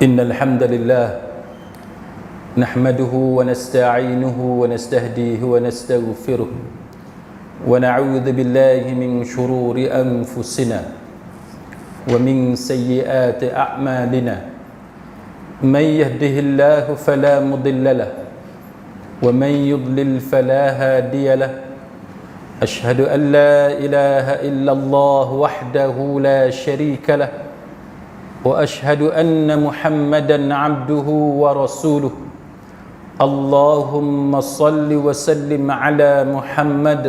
إن الحمد لله نحمده ونستعينه ونستهديه ونستغفره ونعوذ بالله من شرور أنفسنا ومن سيئات أعمالنا من يهده الله فلا مضل له ومن يضلل فلا هادي له أشهد أن لا إله إلا الله وحده لا شريك له وأشهد أن محمدا عبده ورسوله اللهم صل وسلم على محمد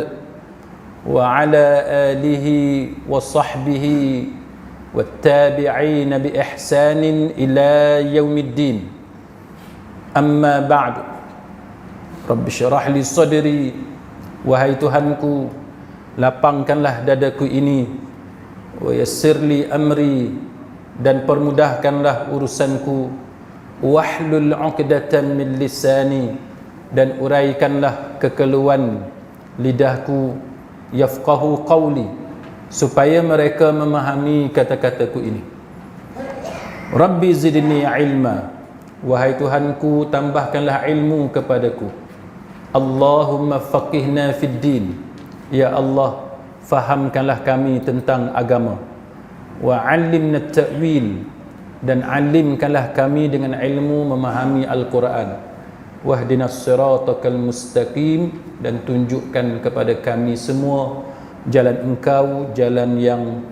وعلى آله وصحبه والتابعين بإحسان إلى يوم الدين أما بعد رب اشرح لي صدري wahai Tuhanku lapangkanlah dadaku ini wa yassir li amri dan permudahkanlah urusanku wahlul 'uqdatam min lisani dan uraikanlah kekeluhan lidahku yafqahu qawli supaya mereka memahami kata-kataku ini. Rabbi zidni ilma, wahai Tuhanku tambahkanlah ilmu kepadaku. Allahumma faqihna fid din, ya Allah fahamkanlah kami tentang agama. Wa 'allimna at-ta'wil, dan alimkanlah kami dengan ilmu memahami Al-Quran. Wahdinas siratal mustaqim, dan tunjukkan kepada kami semua jalan Engkau, jalan yang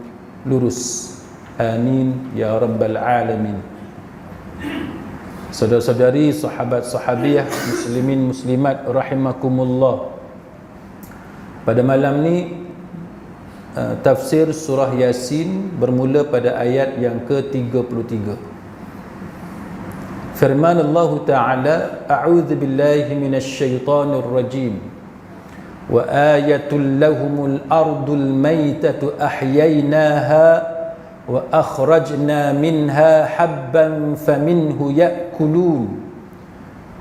lurus. Amin ya rabbal alamin. Saudara-saudari, sahabat-sahabiah, muslimin muslimat rahimakumullah. Pada malam ni tafsir surah Yasin bermula pada ayat yang ke-33. Firman Allah Ta'ala, a'udzu billahi minasy syaithanir rajim. Wa ayatul lahumul ardul maitatu ahyaynaha wa akhrajna minha habban faminhu ya'kulun.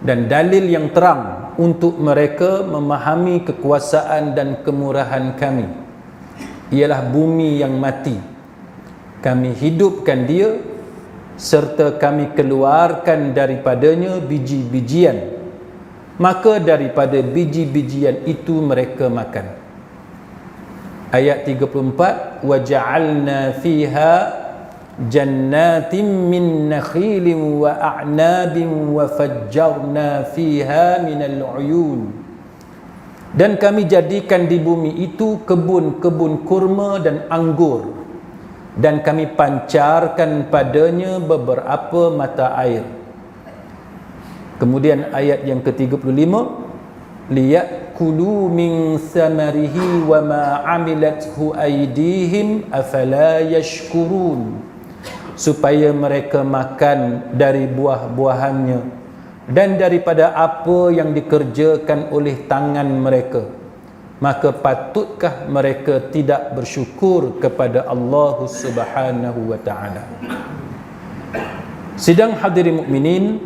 Dan dalil yang terang untuk mereka memahami kekuasaan dan kemurahan kami ialah bumi yang mati, kami hidupkan dia serta kami keluarkan daripadanya biji-bijian, maka daripada biji-bijian itu mereka makan. Ayat 34, wa ja'alna fiha jannatin min nakhilin wa a'nabin wa fajjarna fiha minal uyun. Dan kami jadikan di bumi itu kebun-kebun kurma dan anggur, dan kami pancarkan padanya beberapa mata air. Kemudian ayat yang ke-35, liyakulu min samarihi wa ma amilathu aydihim afala yashkurun, supaya mereka makan dari buah-buahannya dan daripada apa yang dikerjakan oleh tangan mereka, maka patutkah mereka tidak bersyukur kepada Allah Subhanahu wa Ta'ala. Sidang hadirin mukminin,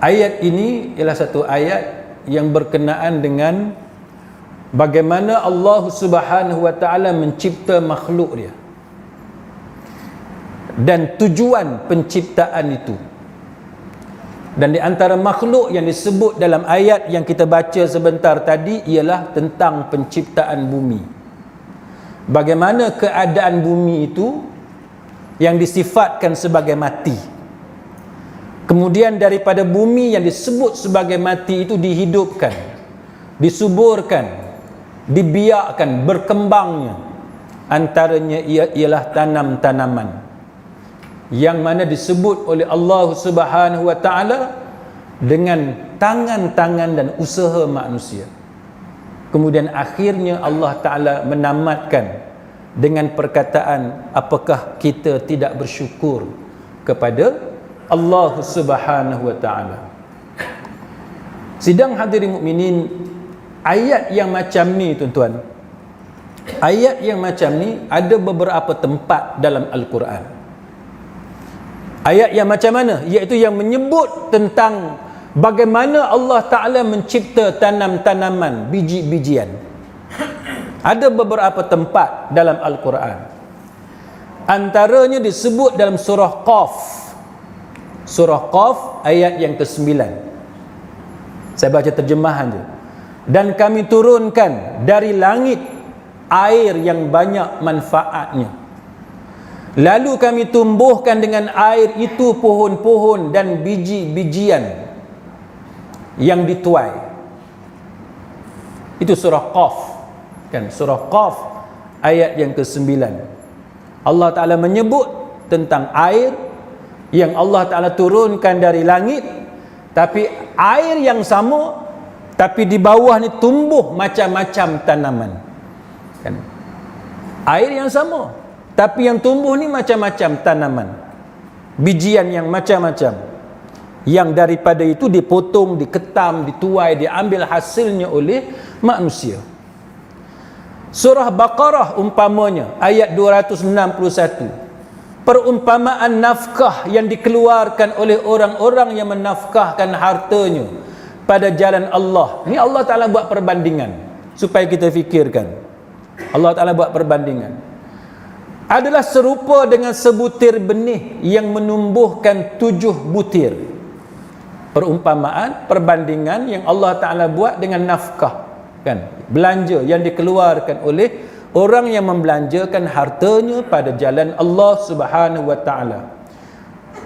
ayat ini ialah satu ayat yang berkenaan dengan bagaimana Allah Subhanahu wa Ta'ala mencipta makhluk dia dan tujuan penciptaan itu. Dan di antara makhluk yang disebut dalam ayat yang kita baca sebentar tadi ialah tentang penciptaan bumi. Bagaimana keadaan bumi itu yang disifatkan sebagai mati. Kemudian daripada bumi yang disebut sebagai mati itu dihidupkan, disuburkan, dibiarkan berkembangnya. Antaranya ialah tanam-tanaman yang mana disebut oleh Allah Subhanahu wa Ta'ala dengan tangan-tangan dan usaha manusia. Kemudian akhirnya Allah Ta'ala menamatkan dengan perkataan, apakah kita tidak bersyukur kepada Allah Subhanahu wa Ta'ala. Sidang hadirin mukminin, ayat yang macam ni tuan-tuan, ayat yang macam ni ada beberapa tempat dalam Al-Quran. Ayat yang macam mana? Iaitu yang menyebut tentang bagaimana Allah Ta'ala mencipta tanam-tanaman, biji-bijian. Ada beberapa tempat dalam Al-Quran. Antaranya disebut dalam surah Qaf Surah Qaf ayat yang ke-9. Saya baca terjemahan je. Dan kami turunkan dari langit air yang banyak manfaatnya. Lalu kami tumbuhkan dengan air itu pohon-pohon dan biji-bijian yang dituai. Itu surah Qaf. Kan, surah Qaf ayat yang ke-9. Allah Ta'ala menyebut tentang air yang Allah Ta'ala turunkan dari langit, tapi air yang sama, tapi di bawah ni tumbuh macam-macam tanaman. Kan? Air yang sama, tapi yang tumbuh ni macam-macam tanaman, bijian yang macam-macam, yang daripada itu dipotong, diketam, dituai, diambil hasilnya oleh manusia. Surah Baqarah umpamanya ayat 261, perumpamaan nafkah yang dikeluarkan oleh orang-orang yang menafkahkan hartanya pada jalan Allah. Ni Allah Ta'ala buat perbandingan supaya kita fikirkan. Allah Ta'ala buat perbandingan. Adalah serupa dengan sebutir benih yang menumbuhkan 7 butir. Perumpamaan, perbandingan yang Allah Ta'ala buat dengan nafkah, kan, belanja yang dikeluarkan oleh orang yang membelanjakan hartanya pada jalan Allah Subhanahu wa Ta'ala.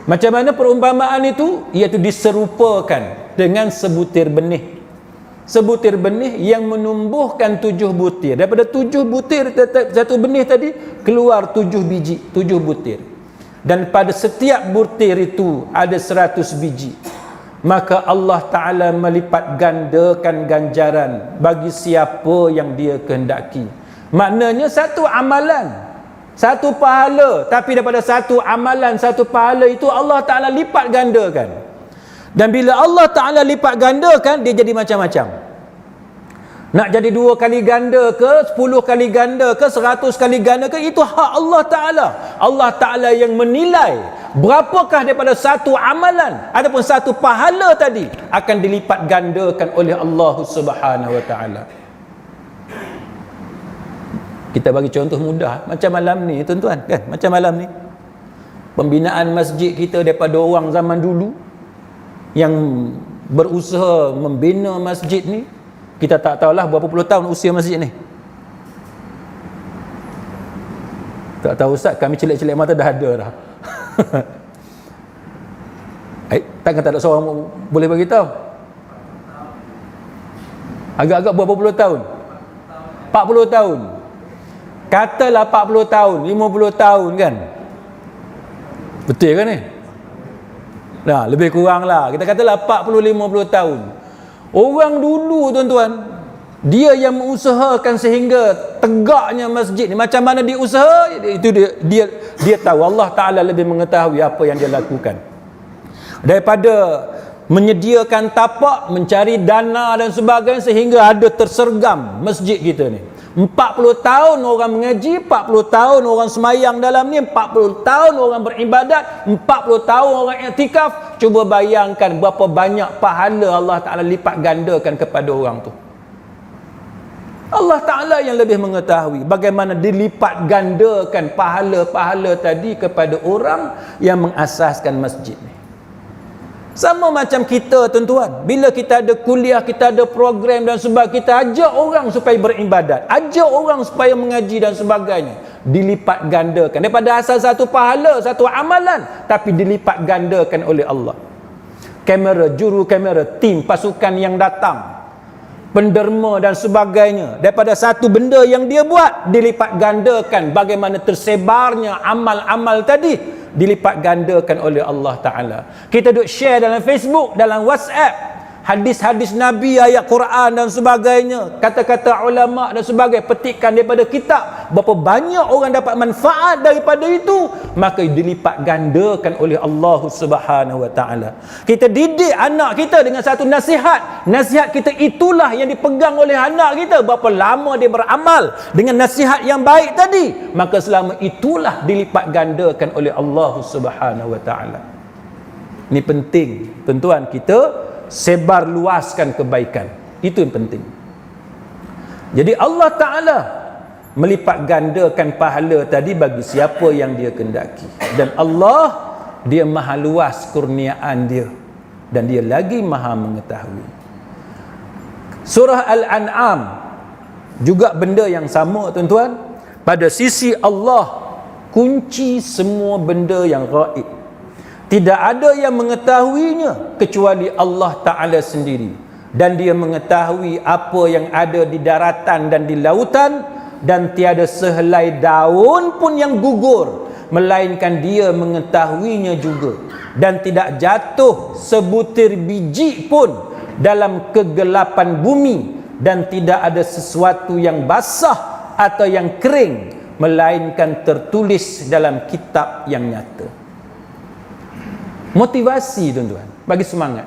Macam mana perumpamaan itu? Iaitu diserupakan dengan sebutir benih. Sebutir benih yang menumbuhkan 7 butir. Daripada 7 butir satu benih tadi keluar 7 biji, 7 butir. Dan pada setiap butir itu ada 100 biji. Maka Allah Ta'ala melipat gandakan ganjaran bagi siapa yang dia kehendaki. Maknanya satu amalan, satu pahala, tapi daripada satu amalan, satu pahala itu Allah Ta'ala lipat gandakan. Dan bila Allah Ta'ala lipat gandakan, dia jadi macam-macam. Nak jadi 2 kali ganda ke, 10 kali ganda ke, 100 kali ganda ke, itu hak Allah Ta'ala. Allah Ta'ala yang menilai berapakah daripada satu amalan ataupun satu pahala tadi akan dilipat gandakan oleh Allah Subhanahu wa Ta'ala. Kita bagi contoh mudah, macam malam ni tuan-tuan, kan? Macam malam ni pembinaan masjid kita daripada orang zaman dulu yang berusaha membina masjid ni, kita tak tahulah berapa puluh tahun usia masjid ni. Tak tahu Ustaz, kami celik-celik mata dah ada dah. Takkan tak ada seorang boleh bagi tahu? Agak-agak berapa puluh tahun? 40 tahun. Katalah 40 tahun, 50 tahun kan? Betul kan ni? Nah, lebih kurang lah. Kita katalah 40-50 tahun. Orang dulu tuan-tuan, dia yang mengusahakan sehingga tegaknya masjid ni. Macam mana dia usaha, itu dia tahu. Allah Ta'ala lebih mengetahui apa yang dia lakukan. Daripada menyediakan tapak, mencari dana dan sebagainya, sehingga ada tersergam masjid kita ni. 40 tahun orang mengaji, 40 tahun orang semayang dalam ni, 40 tahun orang beribadat, 40 tahun orang iktikaf. Cuba bayangkan berapa banyak pahala Allah Ta'ala lipat gandakan kepada orang tu. Allah Ta'ala yang lebih mengetahui bagaimana dilipat gandakan pahala-pahala tadi kepada orang yang mengasaskan masjid ni. Sama macam kita tuan-tuan, bila kita ada kuliah, kita ada program dan sebagainya, kita ajak orang supaya beribadat, ajak orang supaya mengaji dan sebagainya, dilipat gandakan daripada asal satu pahala, satu amalan, tapi dilipat gandakan oleh Allah. Kamera, juru kamera, tim pasukan yang datang, penderma dan sebagainya, daripada satu benda yang dia buat, dilipat gandakan bagaimana tersebarnya amal-amal tadi, dilipat gandakan oleh Allah Ta'ala. Kita duk share dalam Facebook, dalam WhatsApp, hadis-hadis Nabi, ayat Quran dan sebagainya, kata-kata ulama dan sebagainya, petikan daripada kitab. Berapa banyak orang dapat manfaat daripada itu, maka dilipat gandakan oleh Allah Subhanahu wa Ta'ala. Kita didik anak kita dengan satu nasihat. Nasihat kita itulah yang dipegang oleh anak kita. Berapa lama dia beramal dengan nasihat yang baik tadi, maka selama itulah dilipat gandakan oleh Allah Subhanahu wa Ta'ala. Ini penting tuan-tuan, kita sebar luaskan kebaikan. Itu yang penting. Jadi Allah Ta'ala melipat gandakan pahala tadi bagi siapa yang dia kehendaki. Dan Allah dia maha luas kurniaan dia dan dia lagi maha mengetahui. Surah Al-An'am juga benda yang sama tuan-tuan. Pada sisi Allah kunci semua benda yang gaib. Tidak ada yang mengetahuinya kecuali Allah Ta'ala sendiri. Dan dia mengetahui apa yang ada di daratan dan di lautan, dan tiada sehelai daun pun yang gugur melainkan dia mengetahuinya juga. Dan tidak jatuh sebutir biji pun dalam kegelapan bumi, dan tidak ada sesuatu yang basah atau yang kering melainkan tertulis dalam kitab yang nyata. Motivasi tuan-tuan, bagi semangat.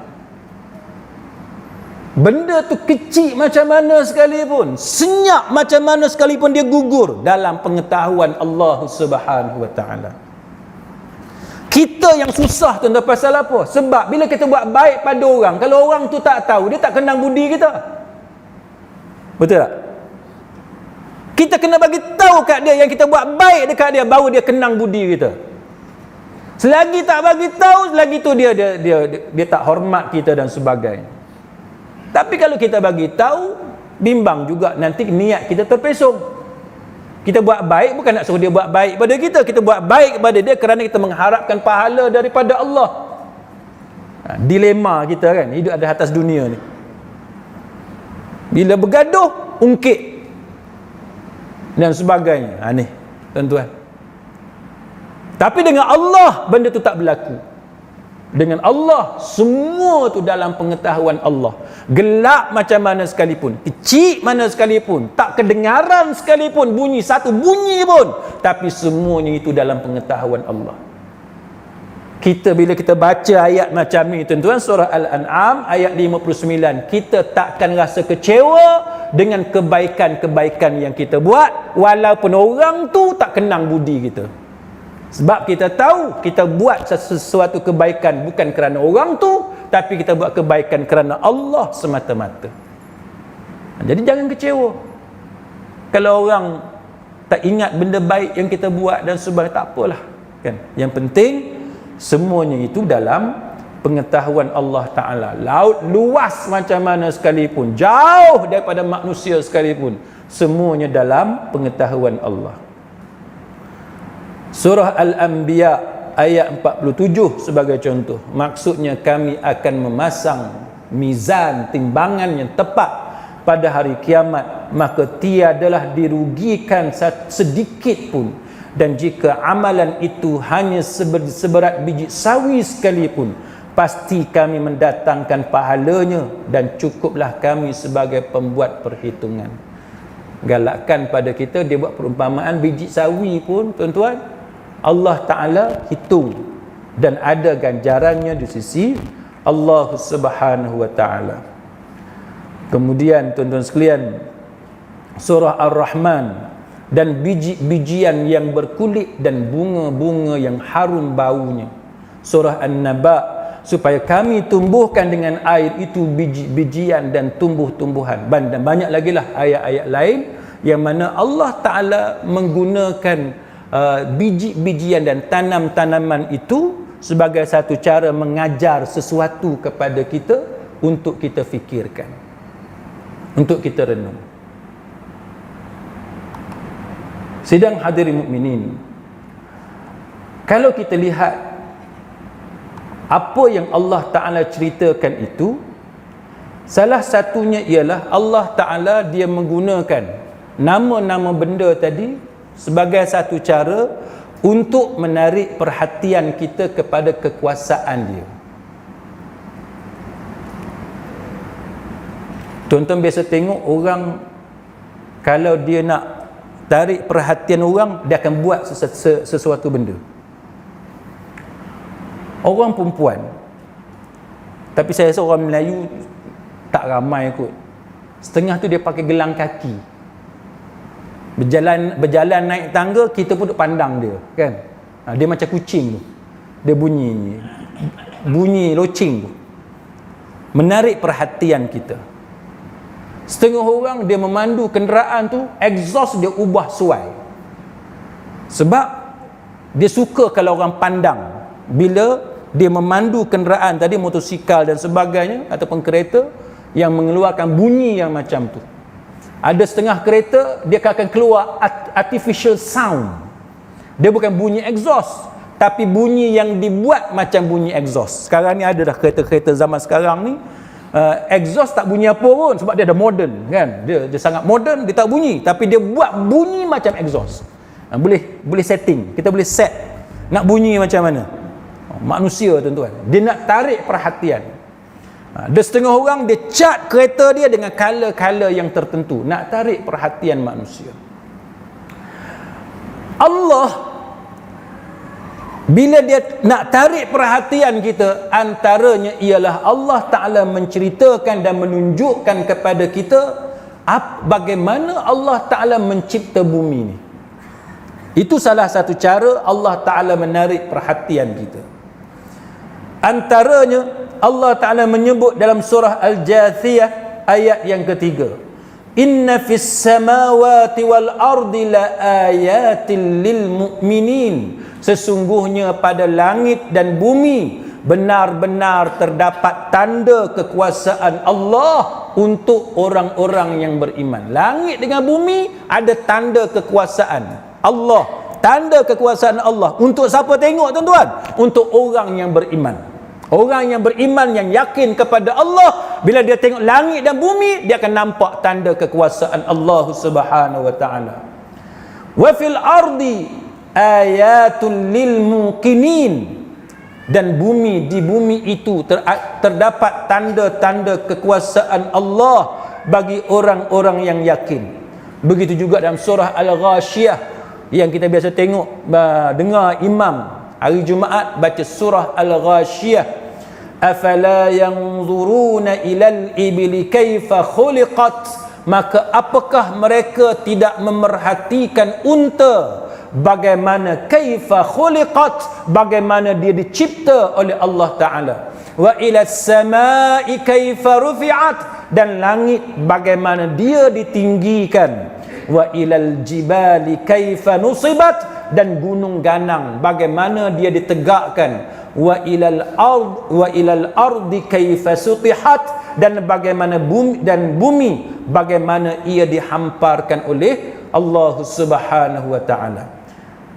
Benda tu kecil macam mana sekalipun, senyap macam mana sekalipun, dia gugur dalam pengetahuan Allah Subhanahu wa taala. Kita yang susah tuan-tuan pasal apa? Sebab bila kita buat baik pada orang, kalau orang tu tak tahu, dia tak kenang budi kita. Betul tak? Kita kena bagi tahu kat dia yang kita buat baik dekat dia, baru dia kenang budi kita. Selagi tak bagi tahu, selagi tu dia tak hormat kita dan sebagainya. Tapi kalau kita bagi tahu, bimbang juga nanti niat kita terpesong. Kita buat baik bukan nak suruh dia buat baik pada kita. Kita buat baik kepada dia kerana kita mengharapkan pahala daripada Allah. Dilema kita kan, hidup ada atas dunia ni. Bila bergaduh, ungkit dan sebagainya. Ni tuan-tuan. Tapi dengan Allah benda tu tak berlaku. Dengan Allah semua tu dalam pengetahuan Allah. Gelap macam mana sekalipun, kecil mana sekalipun, tak kedengaran sekalipun bunyi, satu bunyi pun, tapi semuanya itu dalam pengetahuan Allah. Bila kita baca ayat macam ni tuan-tuan, surah Al-An'am ayat 59, kita takkan rasa kecewa dengan kebaikan-kebaikan yang kita buat, walaupun orang tu tak kenang budi kita. Sebab kita tahu kita buat sesuatu kebaikan bukan kerana orang tu, tapi kita buat kebaikan kerana Allah semata-mata. Jadi jangan kecewa kalau orang tak ingat benda baik yang kita buat dan sebagainya, tak apalah kan. Yang penting semuanya itu dalam pengetahuan Allah Ta'ala. Laut luas macam mana sekalipun, jauh daripada manusia sekalipun, semuanya dalam pengetahuan Allah. Surah Al-Anbiya ayat 47 sebagai contoh. Maksudnya kami akan memasang mizan, timbangan yang tepat pada hari kiamat, maka tiadalah dirugikan sedikit pun. Dan jika amalan itu hanya seberat biji sawi sekalipun, pasti kami mendatangkan pahalanya, dan cukuplah kami sebagai pembuat perhitungan. Galakkan pada kita, dia buat perumpamaan biji sawi pun tuan-tuan, Allah Ta'ala hitung dan ada ganjarannya di sisi Allah Subhanahu wa Ta'ala. Kemudian tuan-tuan sekalian, surah Ar-Rahman, dan biji-bijian yang berkulit dan bunga-bunga yang harum baunya. Surah An-Naba, supaya kami tumbuhkan dengan air itu biji-bijian dan tumbuh-tumbuhan. Dan banyak lagi lah ayat-ayat lain yang mana Allah Ta'ala menggunakan biji-bijian dan tanam-tanaman itu sebagai satu cara mengajar sesuatu kepada kita untuk kita fikirkan, untuk kita renung. Sidang hadirin mukminin, kalau kita lihat apa yang Allah Ta'ala ceritakan itu, salah satunya ialah Allah Ta'ala dia menggunakan nama-nama benda tadi sebagai satu cara untuk menarik perhatian kita kepada kekuasaan dia. Tuan-tuan biasa tengok orang, kalau dia nak tarik perhatian orang, dia akan buat sesuatu benda. Orang perempuan, tapi saya rasa orang Melayu tak ramai kot, setengah tu dia pakai gelang kaki. Berjalan naik tangga, kita pun duk pandang dia kan. Dia macam kucing tu, dia bunyi loceng tu, menarik perhatian kita. Setengah orang dia memandu kenderaan tu, exhaust dia ubah suai, sebab dia suka kalau orang pandang bila dia memandu kenderaan tadi, motosikal dan sebagainya ataupun kereta yang mengeluarkan bunyi yang macam tu. Ada setengah kereta dia akan keluar artificial sound. Dia bukan bunyi exhaust, tapi bunyi yang dibuat macam bunyi exhaust. Sekarang ni ada dah kereta-kereta zaman sekarang ni exhaust tak bunyi apa pun sebab dia dah modern kan. Dia sangat modern, dia tak bunyi, tapi dia buat bunyi macam exhaust. Boleh setting. Kita boleh set nak bunyi macam mana. Manusia tuan-tuan, dia nak tarik perhatian. Ada setengah orang dia cat kereta dia dengan color-color yang tertentu, nak tarik perhatian manusia. Allah bila dia nak tarik perhatian kita, antaranya ialah Allah Ta'ala menceritakan dan menunjukkan kepada kita bagaimana Allah Ta'ala mencipta bumi ni. Itu salah satu cara Allah Ta'ala menarik perhatian kita. Antaranya Allah Ta'ala menyebut dalam surah Al-Jathiyah ayat yang ketiga, inna fis samawati wal ardi la ayatin lil mu'minin, sesungguhnya pada langit dan bumi benar-benar terdapat tanda kekuasaan Allah untuk orang-orang yang beriman. Langit dengan bumi ada tanda kekuasaan Allah, tanda kekuasaan Allah. Untuk siapa tengok tuan-tuan? Untuk orang yang beriman. Orang yang beriman, yang yakin kepada Allah, bila dia tengok langit dan bumi, dia akan nampak tanda kekuasaan Allah Subhanahu wa taala. Wa fil ardi ayatul lil muqinin, dan di bumi itu terdapat tanda-tanda kekuasaan Allah bagi orang-orang yang yakin. Begitu juga dalam surah Al-Ghashiyah yang kita biasa tengok, dengar imam hari Jumaat baca surah Al-Ghashiyah, afala yanzuruna ilal ibli kaifa khuliqat, maka apakah mereka tidak memerhatikan unta, bagaimana kaifa khuliqat, bagaimana dia dicipta oleh Allah Ta'ala. Wa ilas samai kaifa rufi'at, dan langit bagaimana dia ditinggikan. Wa ilal jibali kaifa nusibat, dan gunung ganang bagaimana dia ditegakkan. Wa ilal ardi kaifa sutihat, dan bagaimana bumi bagaimana ia dihamparkan oleh Allah Subhanahu wa taala.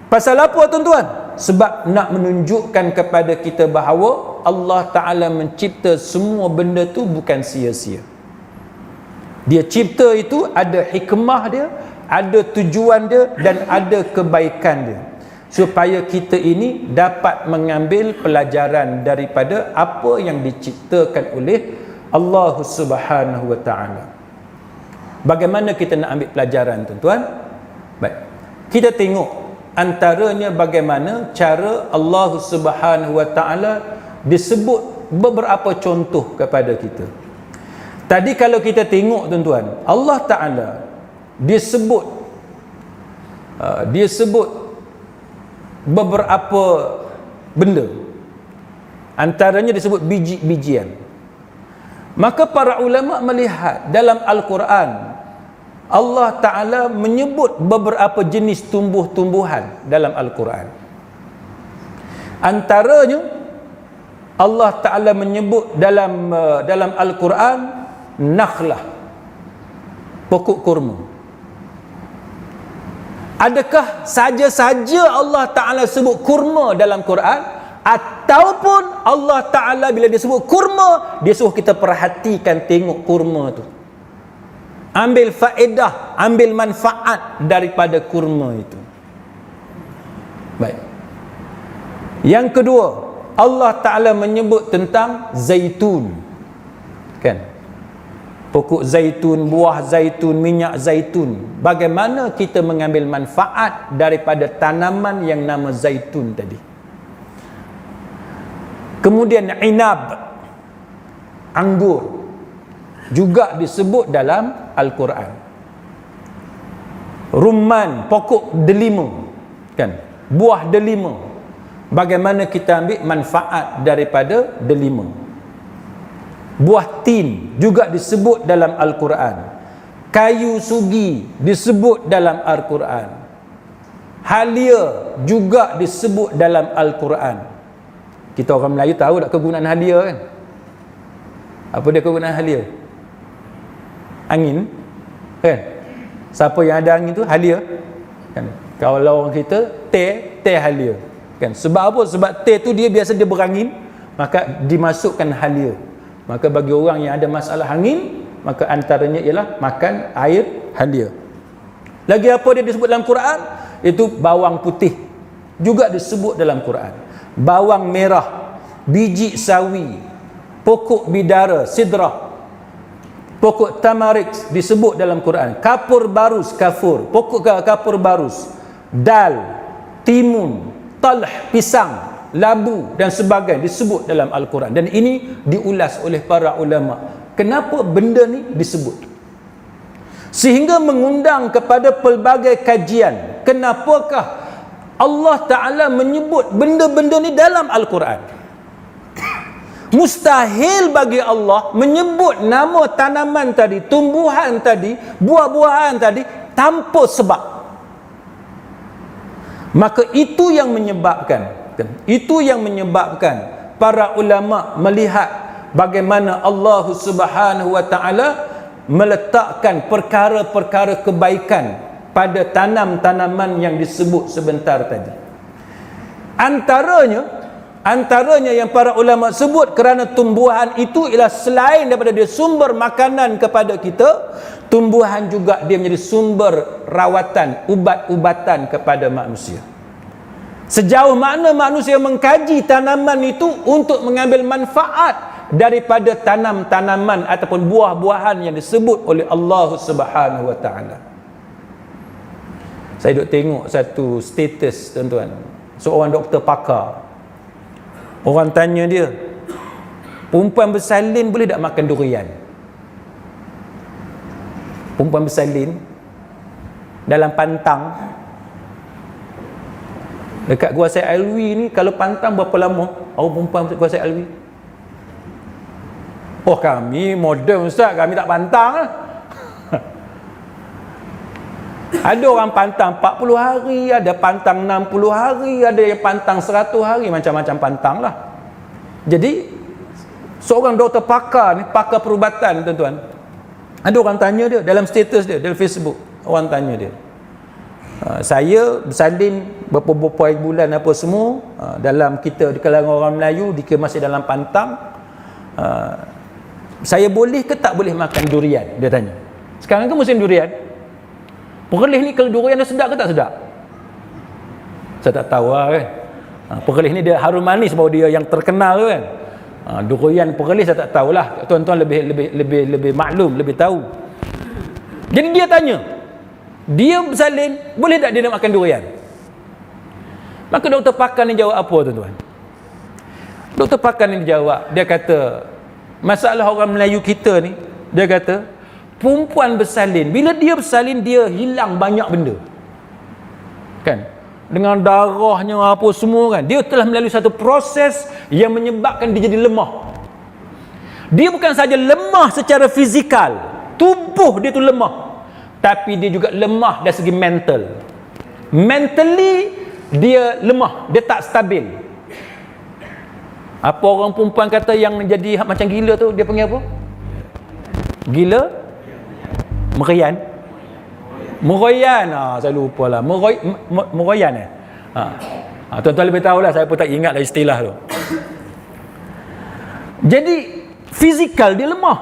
Pasal apa tuan-tuan? Sebab nak menunjukkan kepada kita bahawa Allah Ta'ala mencipta semua benda tu bukan sia-sia. Dia cipta itu ada hikmah dia, ada tujuan dia, dan ada kebaikan dia, supaya kita ini dapat mengambil pelajaran daripada apa yang diciptakan oleh Allah Subhanahu wa taala. Bagaimana kita nak ambil pelajaran tuan-tuan? Baik. Kita tengok antaranya bagaimana cara Allah Subhanahu wa taala disebut beberapa contoh kepada kita. Tadi kalau kita tengok tuan-tuan, Allah Ta'ala dia sebut beberapa benda, antaranya disebut biji-bijian. Maka para ulama melihat dalam Al-Quran Allah Ta'ala menyebut beberapa jenis tumbuh-tumbuhan dalam Al-Quran. Antaranya Allah Ta'ala menyebut dalam Al-Quran nakhlah, pokok kurma. Adakah saja-saja Allah Ta'ala sebut kurma dalam Quran, ataupun Allah Ta'ala bila dia sebut kurma, dia suruh kita perhatikan, tengok kurma tu, ambil faedah, ambil manfaat daripada kurma itu. Baik. Yang kedua, Allah Ta'ala menyebut tentang zaitun, kan? Pokok zaitun, buah zaitun, minyak zaitun. Bagaimana kita mengambil manfaat daripada tanaman yang nama zaitun tadi. Kemudian inab, anggur, juga disebut dalam Al-Quran. Rumman, pokok delima, kan? Buah delima. Bagaimana kita ambil manfaat daripada delima. Buah tin juga disebut dalam Al-Quran. Kayu sugi disebut dalam Al-Quran. Halia juga disebut dalam Al-Quran. Kita orang Melayu tahu tak kegunaan halia kan? Apa dia kegunaan halia? Angin kan? Siapa yang ada angin tu? Halia kan? Kalau orang kita teh halia kan? Sebab apa? Sebab teh tu dia biasa dia berangin, maka dimasukkan halia. Maka bagi orang yang ada masalah angin, maka antaranya ialah makan air halia. Lagi apa dia disebut dalam Quran? Itu bawang putih juga disebut dalam Quran. Bawang merah, biji sawi, pokok bidara, sidrah, pokok tamarik disebut dalam Quran. Kapur barus, kafur, pokok kapur barus, dal, timun, talh, pisang, labu dan sebagainya disebut dalam Al-Quran. Dan ini diulas oleh para ulama. Kenapa benda ni disebut? Sehingga mengundang kepada pelbagai kajian. Kenapakah Allah Ta'ala menyebut benda-benda ni dalam Al-Quran? Mustahil bagi Allah menyebut nama tanaman tadi, tumbuhan tadi, buah-buahan tadi tanpa sebab. Maka itu yang menyebabkan para ulama melihat bagaimana Allah Subhanahu wa Ta'ala meletakkan perkara-perkara kebaikan pada tanam-tanaman yang disebut sebentar tadi. Antaranya yang para ulama sebut, kerana tumbuhan itu ialah selain daripada dia sumber makanan kepada kita, tumbuhan juga dia menjadi sumber rawatan, ubat-ubatan kepada manusia. Sejauh mana manusia mengkaji tanaman itu untuk mengambil manfaat daripada tanaman ataupun buah-buahan yang disebut oleh Allah Subhanahu wa Ta'ala. Saya duk tengok satu status, tuan-tuan, seorang doktor pakar. Orang tanya dia, perempuan bersalin boleh tak makan durian? Perempuan bersalin dalam pantang dekat Gua Syed Alwi ni, kalau pantang berapa lama orang perempuan Gua Syed Alwi? Oh, kami moden ustaz, kami tak pantang lah. Ada orang pantang 40 hari, ada pantang 60 hari, ada yang pantang 100 hari, macam-macam pantang lah. Jadi seorang doktor pakar ni, pakar perubatan, tuan-tuan, ada orang tanya dia dalam status dia dalam Facebook. Orang tanya dia, saya bersalin berapa bulan apa semua, dalam kita di kalangan orang Melayu dia masih dalam pantang, saya boleh ke tak boleh makan durian? Dia tanya. Sekarang kan musim durian. Perlih ni kalau durian dah sedap ke tak sedap? Saya tak tahu lah kan. Perlih ni dia harum manis baru dia yang terkenal kan. Durian perlih saya tak tahulah. Tuan-tuan lebih maklum, lebih tahu. Jadi dia tanya, dia bersalin, boleh tak dia nak makan durian? Maka doktor pakar ni jawab apa, tuan-tuan? Doktor pakar ni jawab, dia kata, masalah orang Melayu kita ni, dia kata, perempuan bersalin, bila dia bersalin, dia hilang banyak benda. Kan? Dengan darahnya apa semua kan. Dia telah melalui satu proses yang menyebabkan dia jadi lemah. Dia bukan saja lemah secara fizikal, tubuh dia tu lemah, tapi dia juga lemah dari segi mental. Mentally dia lemah, dia tak stabil. Apa orang perempuan kata yang jadi macam gila tu, dia panggil apa? Gila? Merian? Meroyan. Saya lupa lah. Meroyan tuan-tuan lebih tahu lah, saya pun tak ingat lah istilah tu. Jadi fizikal dia lemah,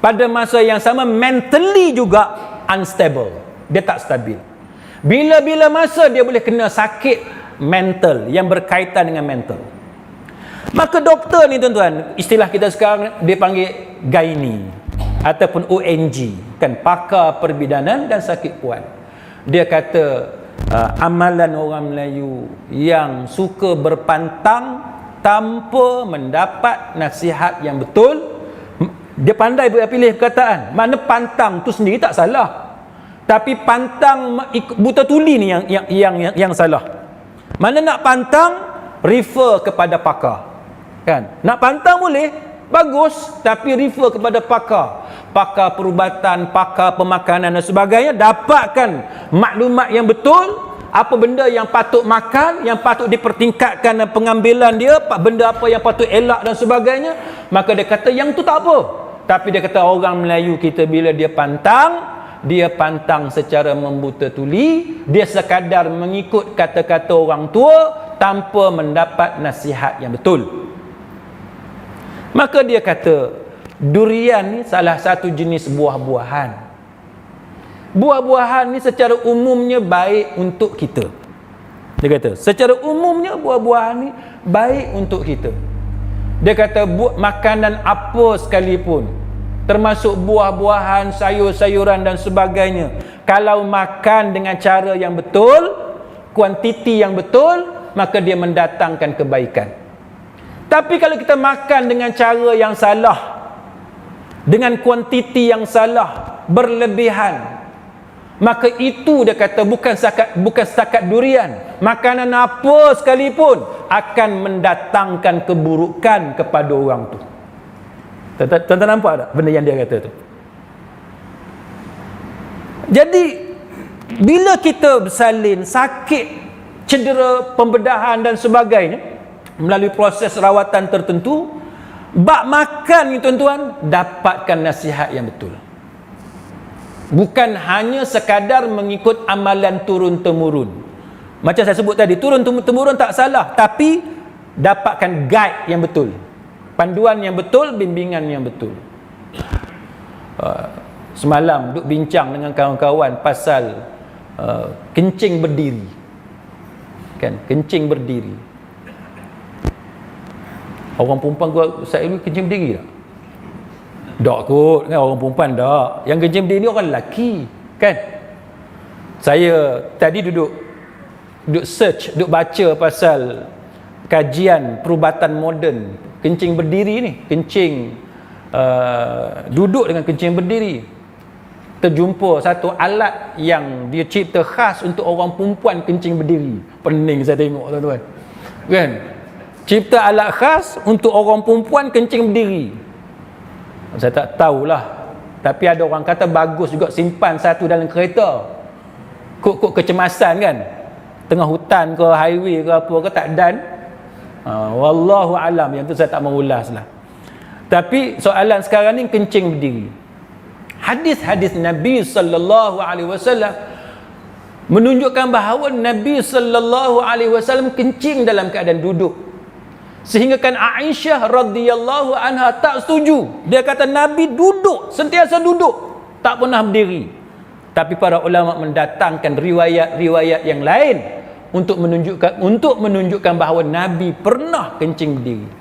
pada masa yang sama mentally juga unstable, dia tak stabil. Bila-bila masa dia boleh kena sakit mental yang berkaitan dengan mental. Maka doktor ni, tuan-tuan, istilah kita sekarang dia panggil gynae ataupun ONG, kan, pakar perbidanan dan sakit puan. Dia kata amalan orang Melayu yang suka berpantang tanpa mendapat nasihat yang betul, dia pandai pilih perkataan. Mana pantang tu sendiri tak salah, tapi pantang buta tuli ni yang salah. Mana nak pantang, refer kepada pakar. Kan? Nak pantang boleh, bagus, tapi refer kepada pakar perubatan, pakar pemakanan dan sebagainya, dapatkan maklumat yang betul, apa benda yang patut makan, yang patut dipertingkatkan pengambilan dia, benda apa yang patut elak dan sebagainya, maka dia kata yang tu tak apa. Tapi dia kata orang Melayu kita bila dia pantang secara membuta tuli, dia sekadar mengikut kata-kata orang tua tanpa mendapat nasihat yang betul. Maka dia kata durian ni salah satu jenis buah-buahan. Buah-buahan ni secara umumnya baik untuk kita. Dia kata secara umumnya buah-buahan ni baik untuk kita. Dia kata makanan apa sekalipun, termasuk buah-buahan, sayur-sayuran dan sebagainya, kalau makan dengan cara yang betul, kuantiti yang betul, maka dia mendatangkan kebaikan. Tapi kalau kita makan dengan cara yang salah, dengan kuantiti yang salah, berlebihan, maka itu dia kata bukan setakat durian, makanan apa sekalipun akan mendatangkan keburukan kepada orang tu. Tuan-tuan nampak tak benda yang dia kata tu? Jadi bila kita bersalin, sakit, cedera, pembedahan dan sebagainya melalui proses rawatan tertentu, bab makan ni tuan-tuan, dapatkan nasihat yang betul. Bukan hanya sekadar mengikut amalan turun-temurun. Macam saya sebut tadi, turun-temurun tak salah, tapi dapatkan guide yang betul, panduan yang betul, bimbingan yang betul. Semalam duk bincang dengan kawan-kawan pasal kencing berdiri. Kan, kencing berdiri. Orang perempuan saya ni kencing berdiri tak? Tak kot, kan, orang perempuan tak. Yang kencing berdiri ni orang lelaki, kan? Saya tadi duduk search, duduk baca pasal kajian perubatan moden kencing berdiri ni, kencing duduk dengan kencing berdiri. Terjumpa satu alat yang dia cipta khas untuk orang perempuan kencing berdiri. Pening saya tengok, tuan-tuan. Kan? Cipta alat khas untuk orang perempuan kencing berdiri. Saya tak tahulah, tapi ada orang kata bagus juga simpan satu dalam kereta. Kok kecemasan kan, tengah hutan ke highway ke apa ke tak dan. Wallahu alam, yang tu saya tak mau ulas lah. Tapi soalan sekarang ni kencing berdiri. Hadis-hadis Nabi sallallahu alaihi wasallam menunjukkan bahawa Nabi sallallahu alaihi wasallam kencing dalam keadaan duduk. Sehingga kan Aisyah radhiyallahu anha tak setuju. Dia kata Nabi duduk, sentiasa duduk, tak pernah berdiri. Tapi para ulama mendatangkan riwayat-riwayat yang lain untuk menunjukkan bahawa Nabi pernah kencing berdiri.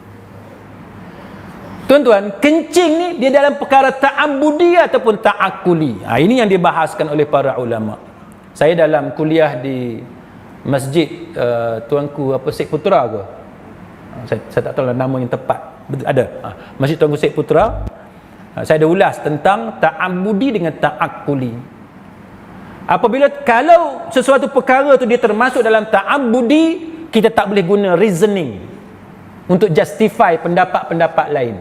Tuan-tuan, kencing ni dia dalam perkara ta'abbudi ataupun ta'akuli. Ini yang dibahaskan oleh para ulama. Saya dalam kuliah di masjid tuanku Syed Putra ke? Saya tak tahu lah nama yang tepat. Ada Masjid Tuanku Syed Putra. Saya ada ulas tentang ta'abbudi dengan ta'akuli. Apabila kalau sesuatu perkara tu dia termasuk dalam ta'abbudi, kita tak boleh guna reasoning untuk justify pendapat-pendapat lain.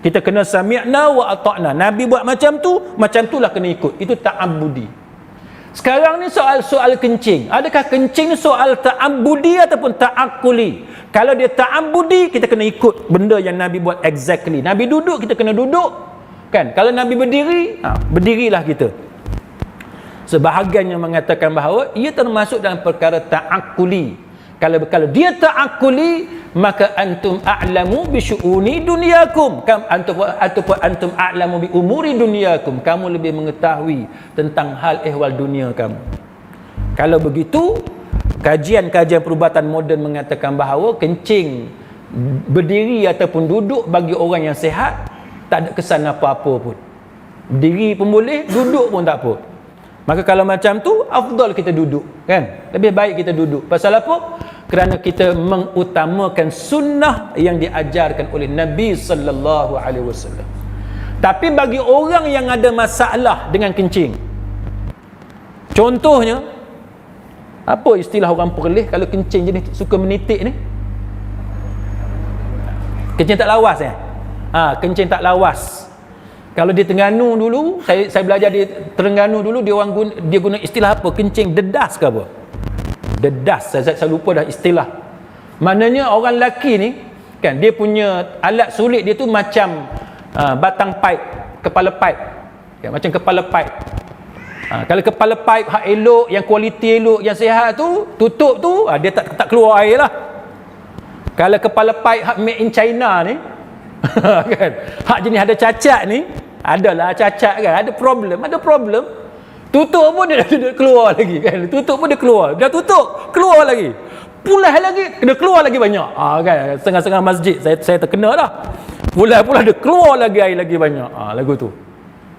Kita kena sami'na wa ata'na. Nabi buat macam itulah kena ikut. Itu ta'abbudi. Sekarang ni soal kencing. Adakah kencing ni soal ta'abbudi ataupun ta'akuli? Kalau dia ta'abbudi, kita kena ikut benda yang Nabi buat exactly. Nabi duduk, kita kena duduk. Kan? Kalau Nabi berdiri, berdirilah kita. Sebahagian yang mengatakan bahawa ia termasuk dalam perkara ta'akuli. Kalau dia ta'akuli, maka antum a'lamu bi syu'uni dunyakum, ataupun antum a'lamu bi umuri dunyakum, kamu lebih mengetahui tentang hal ehwal dunia kamu. Kalau begitu, kajian-kajian perubatan moden mengatakan bahawa kencing berdiri ataupun duduk bagi orang yang sihat tak ada kesan apa-apa pun. Berdiri pun boleh, duduk pun tak apa. Maka kalau macam tu, afdal kita duduk, kan? Lebih baik kita duduk. Pasal apa? Kerana kita mengutamakan sunnah yang diajarkan oleh Nabi sallallahu alaihi wasallam. Tapi bagi orang yang ada masalah dengan kencing, contohnya, apa istilah orang Perlis kalau kencing jenis suka menitik ni? Kencing tak lawas kencing tak lawas. Kalau di Terengganu dulu, saya belajar di Terengganu dulu, dia guna istilah apa? Kencing dedas ke apa? Dedas, saya lupa dah istilah. Maknanya orang lelaki ni kan, dia punya alat sulit dia tu macam batang pipe, kepala pipe kan, macam kepala pipe. Kalau kepala pipe hak elok, yang kualiti elok, yang sihat tu, tutup tu dia tak keluar air lah. Kalau kepala pipe hak made in China ni kan, hak jenis ada cacat ni, adalah cacat kan, ada problem, tutup pun dia keluar lagi kan, tutup pun dia keluar, dah tutup keluar lagi, pulih lagi kena keluar lagi banyak kan. Setengah-setengah masjid saya terkena dah, pulih dia keluar lagi air lagi banyak lagu tu.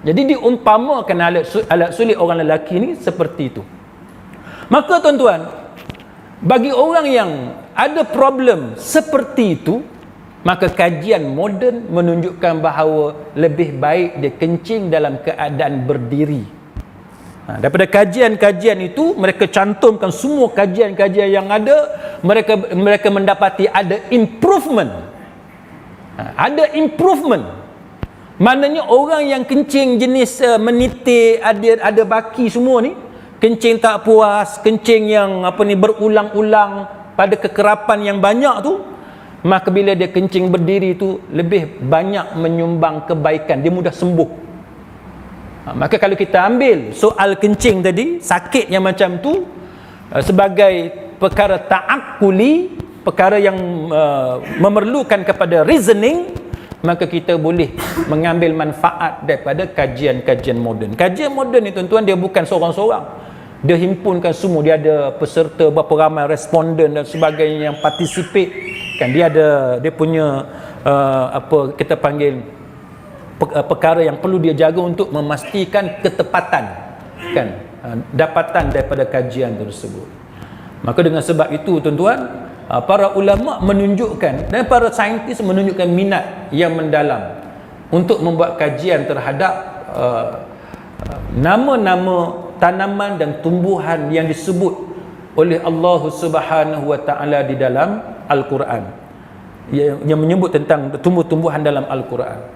Jadi diumpamakan alat sulit orang lelaki ni seperti itu. Maka tuan-tuan, bagi orang yang ada problem seperti itu, maka kajian moden menunjukkan bahawa lebih baik dia kencing dalam keadaan berdiri. Daripada kajian-kajian itu, mereka cantumkan semua kajian-kajian yang ada, mereka mendapati ada improvement. Ada improvement. Maknanya orang yang kencing jenis menitik, ada baki semua ni, kencing tak puas, kencing yang berulang-ulang pada kekerapan yang banyak tu, maka bila dia kencing berdiri tu lebih banyak menyumbang kebaikan, dia mudah sembuh. Maka kalau kita ambil soal kencing tadi, sakit yang macam tu sebagai perkara ta'akkuli, perkara yang memerlukan kepada reasoning, maka kita boleh mengambil manfaat daripada kajian-kajian moden. Kajian moden ni tuan-tuan, dia bukan seorang-seorang, dia himpunkan semua, dia ada peserta berapa ramai, responden dan sebagainya yang participate kan. Dia punya kita panggil perkara yang perlu dia jaga untuk memastikan ketepatan kan, dapatan daripada kajian tersebut. Maka dengan sebab itu tuan-tuan, para ulama menunjukkan dan para saintis menunjukkan minat yang mendalam untuk membuat kajian terhadap nama-nama tanaman dan tumbuhan yang disebut oleh Allah Subhanahu wa taala di dalam Al-Quran, yang menyebut tentang tumbuh-tumbuhan dalam Al-Quran.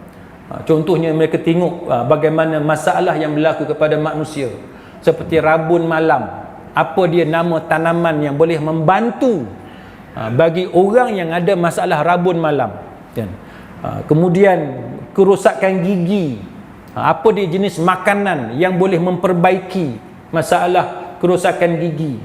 Contohnya mereka tengok bagaimana masalah yang berlaku kepada manusia, seperti rabun malam. Apa dia nama tanaman yang boleh membantu bagi orang yang ada masalah rabun malam kan. Kemudian kerosakan gigi, apa dia jenis makanan yang boleh memperbaiki masalah kerosakan gigi.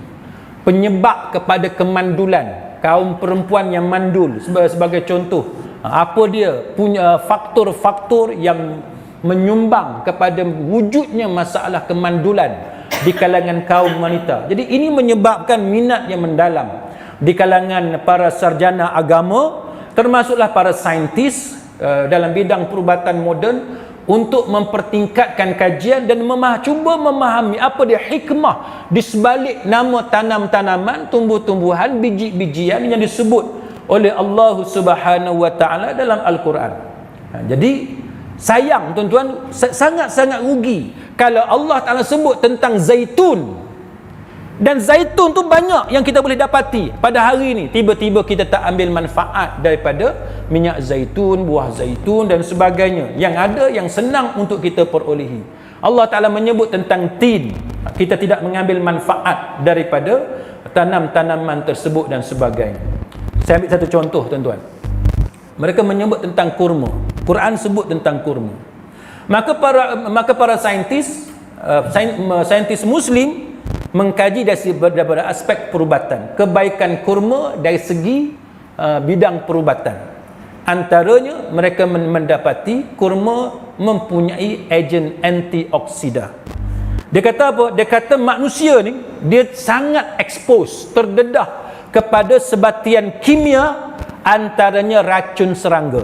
Penyebab kepada kemandulan, kaum perempuan yang mandul sebagai contoh, apa dia punya faktor-faktor yang menyumbang kepada wujudnya masalah kemandulan di kalangan kaum wanita. Jadi ini menyebabkan minat yang mendalam di kalangan para sarjana agama, termasuklah para saintis dalam bidang perubatan moden, untuk mempertingkatkan kajian dan cuba memahami apa dia hikmah di sebalik nama tanam-tanaman, tumbuh-tumbuhan, biji-bijian yang disebut oleh Allah Subhanahu wa taala dalam Al-Quran. Jadi sayang tuan-tuan, sangat-sangat rugi kalau Allah Taala sebut tentang zaitun, dan zaitun tu banyak yang kita boleh dapati pada hari ini, tiba-tiba kita tak ambil manfaat daripada minyak zaitun, buah zaitun dan sebagainya yang ada, yang senang untuk kita perolehi. Allah Ta'ala menyebut tentang tin, kita tidak mengambil manfaat daripada tanam-tanaman tersebut dan sebagainya. Saya ambil satu contoh tuan-tuan. Mereka menyebut tentang kurma. Quran sebut tentang kurma. Maka para saintis Muslim mengkaji daripada aspek perubatan, kebaikan kurma dari segi bidang perubatan. Antaranya mereka mendapati kurma mempunyai ejen antioksida. Dia kata apa? Dia kata manusia ni dia sangat expose, terdedah kepada sebatian kimia, antaranya racun serangga.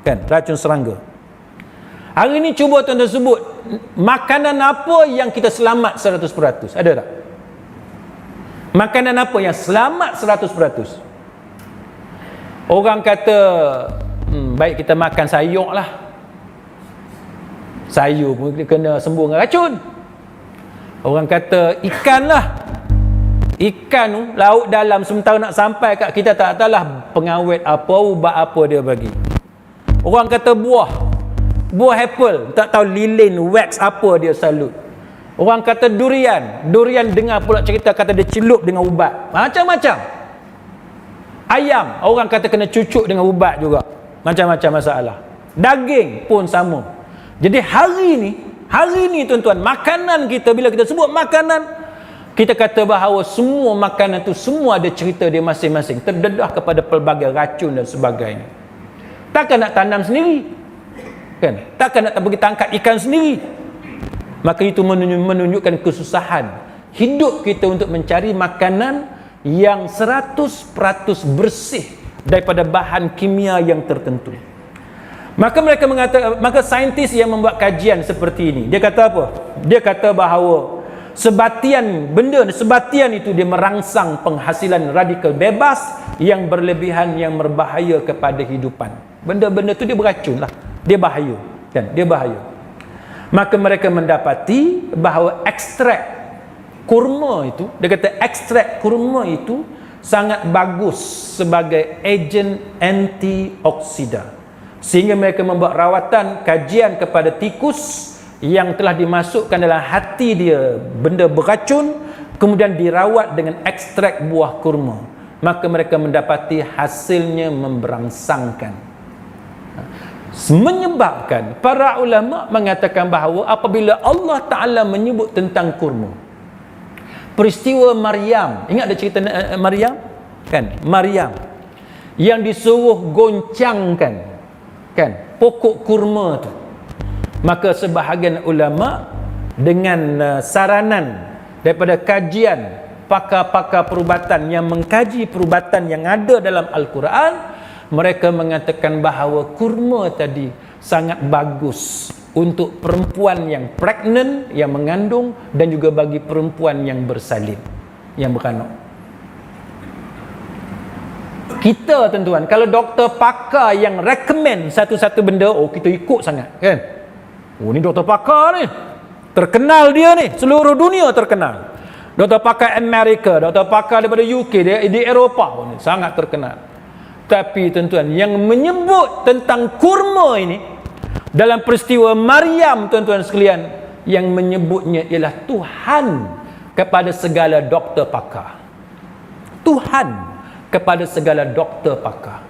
Kan, racun serangga. Hari ini cuba tuan-tuan sebut makanan apa yang kita selamat 100%? Ada tak? Makanan apa yang selamat 100%? Orang kata baik kita makan sayur lah. Sayur pun kena sembuh dengan racun. Orang kata ikan lah. Ikan tu laut dalam, sementara nak sampai kat kita tak tahulah pengawet apa, ubat apa dia bagi. Orang kata buah apple, tak tahu lilin, wax apa dia salut. Orang kata durian. Durian dengar pula cerita kata dia celup dengan ubat. Macam-macam. Ayam, orang kata kena cucuk dengan ubat juga. Macam-macam masalah. Daging pun sama. Jadi hari ni tuan-tuan, makanan kita, bila kita sebut makanan, kita kata bahawa semua makanan tu semua ada cerita dia masing-masing, terdedah kepada pelbagai racun dan sebagainya. Takkan nak tanam sendiri, kan? Takkan nak pergi tangkap ikan sendiri. Maka itu menunjukkan kesusahan hidup kita untuk mencari makanan yang 100% bersih daripada bahan kimia yang tertentu. Maka mereka mengatakan, maka saintis yang membuat kajian seperti ini, dia kata apa? Dia kata bahawa sebatian itu dia merangsang penghasilan radikal bebas yang berlebihan, yang berbahaya kepada kehidupan. Benda-benda tu dia beracun lah, dia bahaya, kan? Dia bahaya. Maka mereka mendapati bahawa ekstrak kurma itu, dia kata ekstrak kurma itu sangat bagus sebagai ejen antioksidan. Sehingga mereka membuat rawatan kajian kepada tikus yang telah dimasukkan dalam hati dia benda beracun, kemudian dirawat dengan ekstrak buah kurma. Maka mereka mendapati hasilnya memberangsangkan. Menyebabkan para ulama mengatakan bahawa apabila Allah Ta'ala menyebut tentang kurma, peristiwa Maryam, ingat ada cerita Maryam? Kan? Maryam yang disuruh goncangkan, kan, pokok kurma tu. Maka sebahagian ulama dengan saranan daripada kajian pakar-pakar perubatan yang mengkaji perubatan yang ada dalam Al-Quran, mereka mengatakan bahawa kurma tadi sangat bagus untuk perempuan yang pregnant, yang mengandung, dan juga bagi perempuan yang bersalin, yang beranak. Kita tuan-tuan, kalau doktor pakar yang recommend satu-satu benda, oh kita ikut sangat, kan? Oh ni doktor pakar ni, terkenal dia ni, seluruh dunia terkenal. Doktor pakar Amerika, doktor pakar daripada UK, di Eropah pun sangat terkenal. Tapi tuan-tuan, yang menyebut tentang kurma ini dalam peristiwa Maryam, tuan-tuan sekalian, yang menyebutnya ialah Tuhan kepada segala doktor pakar. Tuhan kepada segala doktor pakar.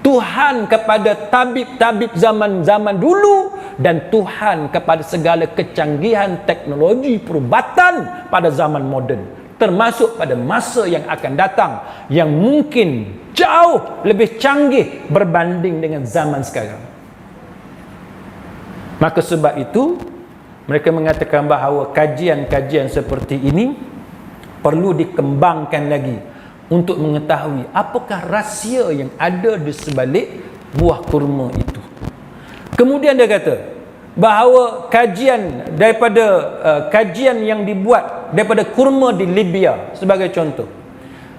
Tuhan kepada tabib-tabib zaman-zaman dulu, dan Tuhan kepada segala kecanggihan teknologi perubatan pada zaman moden, termasuk pada masa yang akan datang yang mungkin jauh lebih canggih berbanding dengan zaman sekarang. Maka sebab itu mereka mengatakan bahawa kajian-kajian seperti ini perlu dikembangkan lagi untuk mengetahui apakah rahsia yang ada di sebalik buah kurma itu. Kemudian dia kata bahawa kajian daripada kajian yang dibuat daripada kurma di Libya sebagai contoh,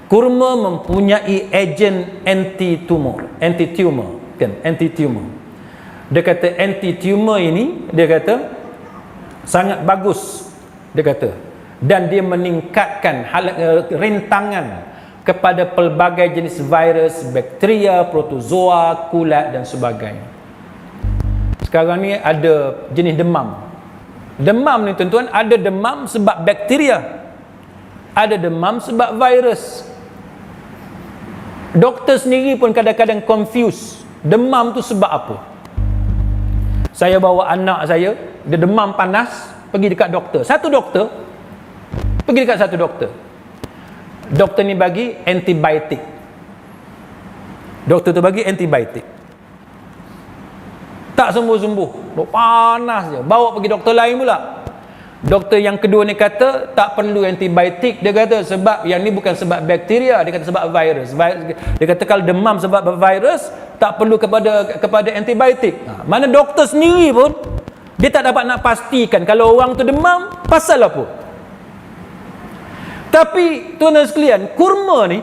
kurma mempunyai ejen anti-tumor, kan, anti-tumor. Dia kata anti-tumor ini, dia kata sangat bagus, dia kata, dan dia meningkatkan rintangan kepada pelbagai jenis virus, bakteria, protozoa, kulat dan sebagainya. Sekarang ni ada jenis demam. Demam ni tuan-tuan, ada demam sebab bakteria, ada demam sebab virus. Doktor sendiri pun kadang-kadang confuse, demam tu sebab apa. Saya bawa anak saya, dia demam panas, pergi dekat doktor. Pergi dekat satu doktor. Doktor ni bagi antibiotik. Doktor tu bagi antibiotik. Tak sembuh-sembuh. Duk panas je. Bawa pergi doktor lain pula. Doktor yang kedua ni kata tak perlu antibiotik. Dia kata sebab yang ni bukan sebab bakteria, dia kata sebab virus. Dia kata kalau demam sebab virus, tak perlu kepada antibiotik. Mana doktor sendiri pun dia tak dapat nak pastikan kalau orang tu demam pasal apa. Tapi tuan-tuan sekalian, kurma ni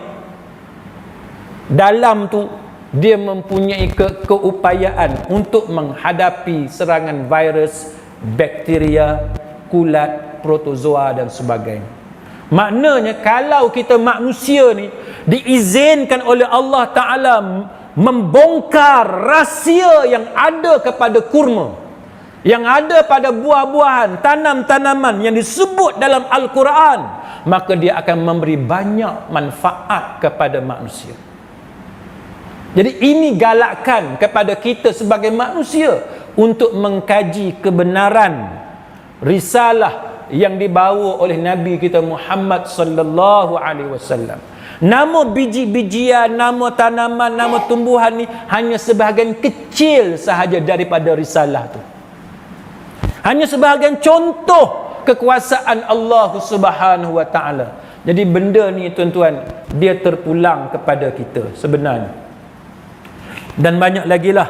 dalam tu dia mempunyai keupayaan untuk menghadapi serangan virus, bakteria, kulat, protozoa dan sebagainya. Maknanya kalau kita manusia ni diizinkan oleh Allah Ta'ala membongkar rahsia yang ada kepada kurma, yang ada pada buah-buahan, tanam-tanaman yang disebut dalam Al-Quran, maka dia akan memberi banyak manfaat kepada manusia. Jadi ini galakkan kepada kita sebagai manusia untuk mengkaji kebenaran risalah yang dibawa oleh Nabi kita Muhammad sallallahu alaihi wasallam. Nama biji-bijian, nama tanaman, nama tumbuhan ni hanya sebahagian kecil sahaja daripada risalah tu. Hanya sebahagian contoh kekuasaan Allah Subhanahu wa taala. Jadi benda ni tuan-tuan, dia terpulang kepada kita sebenarnya. Dan banyak lagi lah,